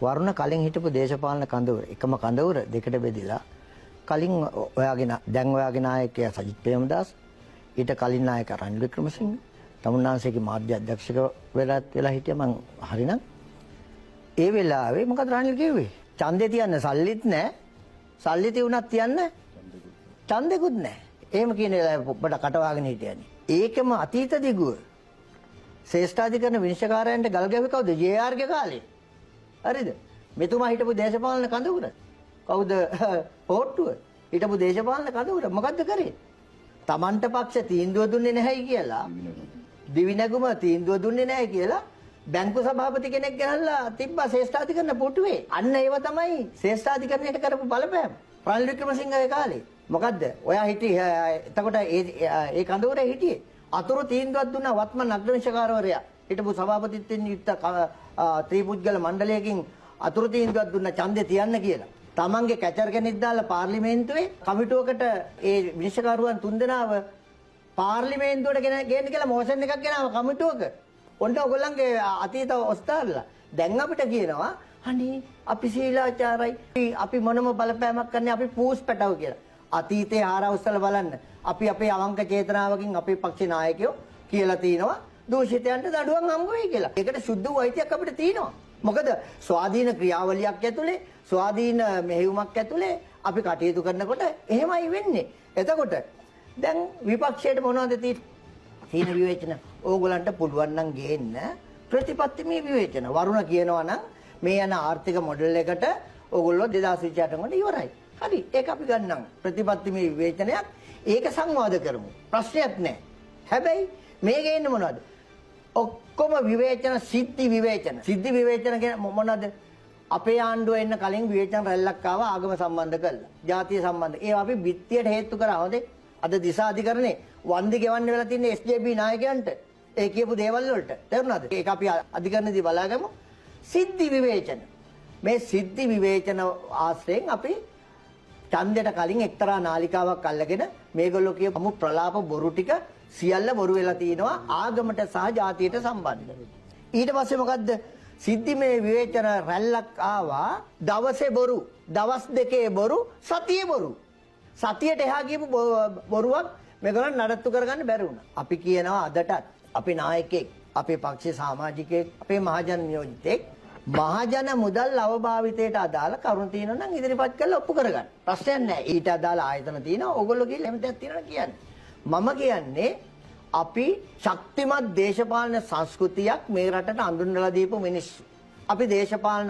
වරුණ කලින් හිටපු දේශපාලන කඳවුර එකම කඳවුර දෙකට බෙදිලා කලින් දැන් ඔයාගේ නායකයා සජිත් ප්‍රේමදාස ඊට කලින් නායක රනිල් වික්‍රමසිංහ තමුන්නාන්සේගේ මාධ්‍ය අධ්‍යක්ෂක වෙලා හිටියා මං හරිනම් ඒ වෙලාවේ මොකද රනිල් කිව්වේ ඡන්දේ තියන්න සල්ලිත් නැහැ සල්ලි තියුණත් තියන්න ඡන්දෙකුත් නැහැ එහෙම කියන වෙලාවේ ඔබට කටවාගෙන හිටියනේ ඒකම අතීත දිගුව ශ්‍රේෂ්ඨාධිකරණ විනිශ්චයකාරයන්ට ගල් ගැව්වේ කවුද ජේ.ආර් ගේ කාලේ හරිද මෙතුමා හිටපු දේශපාලන කඳවුර කවුද පොට්ටුව හිටපු දේශපාලන කඳවුර මොකද්ද කරේ තමන්ට පක්ෂ තීන්දුව දුන්නේ නැහැයි කියලා දිවිනැගුම තීන්දුව දුන්නේ නැහැ කියලා බැංකු සභාපති කෙනෙක් ගෙනල්ලා තිබ්බා ශ්‍රේෂ්ඨාධිකරණ පුටුවේ අන්න ඒව තමයි ශ්‍රේෂ්ඨාධිකරණයට කරපු බලපෑම රනිල් වික්‍රමසිංහගේ කාලේ මොකද්ද ඔයා හිටියේ එතකොට ඒ කඳවුරේ හිටියේ අතුරු තීන්දුවක් දුන්නා වත්මන් අග්‍රවිනිශ්චයකාරවරයා හිටපු සභාපතිත්වයෙන් යුක්ත ත්‍රිපුද්ගල මණ්ඩලයකින් අතුරු තීන්දුවක් දුන්නා ඡන්දේ තියන්න කියලා. තමන්ගේ කැචර් කෙනෙක් දාලා පාර්ලිමේන්තුවේ කමිටුවකට ඒ විනිශ්චයකාරුවන් තුන්දෙනාව පාර්ලිමේන්තුවට ගේන්න කියලා මොෂන් එකක් ගෙනාව කමිටුවක. ඔන්න ඔයගොල්ලන්ගේ අතීත ඔස්තාරලා දැන් අපිට කියනවා අනේ අපි ශීලාචාරයි අපි මොනම බලපෑමක් කරන්නේ අපි පූස් පැටව කියලා. අතීතේ ආරවුස්සල බලන්න. අපි අපේ අවංක චේතනාවකින් අපේ පක්ෂ නායකයෝ කියලා තිනවා දූෂිතයන්ට දඩුවම් හම්බ වෙයි කියලා. ඒකට සුද්ධ වෛද්‍යයක් අපිට තියෙනවා. මොකද ස්වාධීන ක්‍රියාවලියක් ඇතුලේ ස්වාධීන මෙහෙයුමක් ඇතුලේ අපි කටයුතු කරනකොට එහෙමයි වෙන්නේ. එතකොට දැන් විපක්ෂයට මොනවද තියෙන විවේචන? ඕගොල්ලන්ට පුළුවන් නම් ගේන්න ප්‍රතිපත්තිමය විවේචන. වරුණ කියනවා නම් මේ යන ආර්ථික මොඩල් එකට ඕගොල්ලෝ 2028 කට ඉවරයි. හරි ඒක අපි ගන්නම් ප්‍රතිපත්තිමය විවේචනයක්. ඒක සංවාද කරමු. ප්‍රශ්නයක් නැහැ. හැබැයි මේ ගේන්නේ මොනවද? ඔක්කොම විවේචන සිද්ධි විවේචන. සිද්ධි විවේචන කියන්නේ මොනවද? අපේ ආණ්ඩුව එන්න කලින් විවේචන රැල්ලක් ආවා ආගම සම්බන්ධ කරලා. ජාතිය සම්බන්ධ. ඒවා අපි බිත්තියට හේතු කරා හොදේ. අද දිසා අධිකරණේ වන්දි ගෙවන්න වෙලා තියෙන SJB නායකයන්ට ඒ කියපු දේවල් වලට. තේරුණාද? ඒක අපි අධිකරණදී බලාගමු. සිද්ධි විවේචන. මේ සිද්ධි විවේචන ආශ්‍රයෙන් අපි ඡන්දයට කලින් එක්තරා නාලිකාවක් අල්ලගෙන මේගොල්ලෝ කියපු ප්‍රලාප බොරු ටික සියල්ල බොරු වෙලා තිනවා ආගමට සහ ජාතියට සම්බන්ධ. ඊට පස්සේ මොකද්ද? සිද්ධිමේ විවේචන රැල්ලක් ආවා දවසේ බොරු, දවස් දෙකේ බොරු, සතියේ බොරු. සතියට එහා ගියපු බොරුවක් මේගොල්ලන් නඩත්තු කරගන්න බැරි වුණා. අපි කියනවා අදටත් අපි නායකයෙක්, අපේ පක්ෂේ සමාජිකයෙක්, අපේ මහජන නියෝජිතෙක් මහජන මුදල් අවභාවිතයට අදාළ කරුණු තියෙනවා නම් ඉදිරිපත් කරලා ඔප්පු කරගන්න. ප්‍රශ්නයක් නැහැ. ඊට අදාළ ආයතන තියෙනවා. ඕගොල්ලෝ ගිහලා එහෙම දෙයක් තියෙනවා කියන්නේ. මම කියන්නේ අපි ශක්තිමත් දේශපාලන සංස්කෘතියක් මේ රටට අඳුන්වලා දීපු මිනිස්සු. අපි දේශපාලන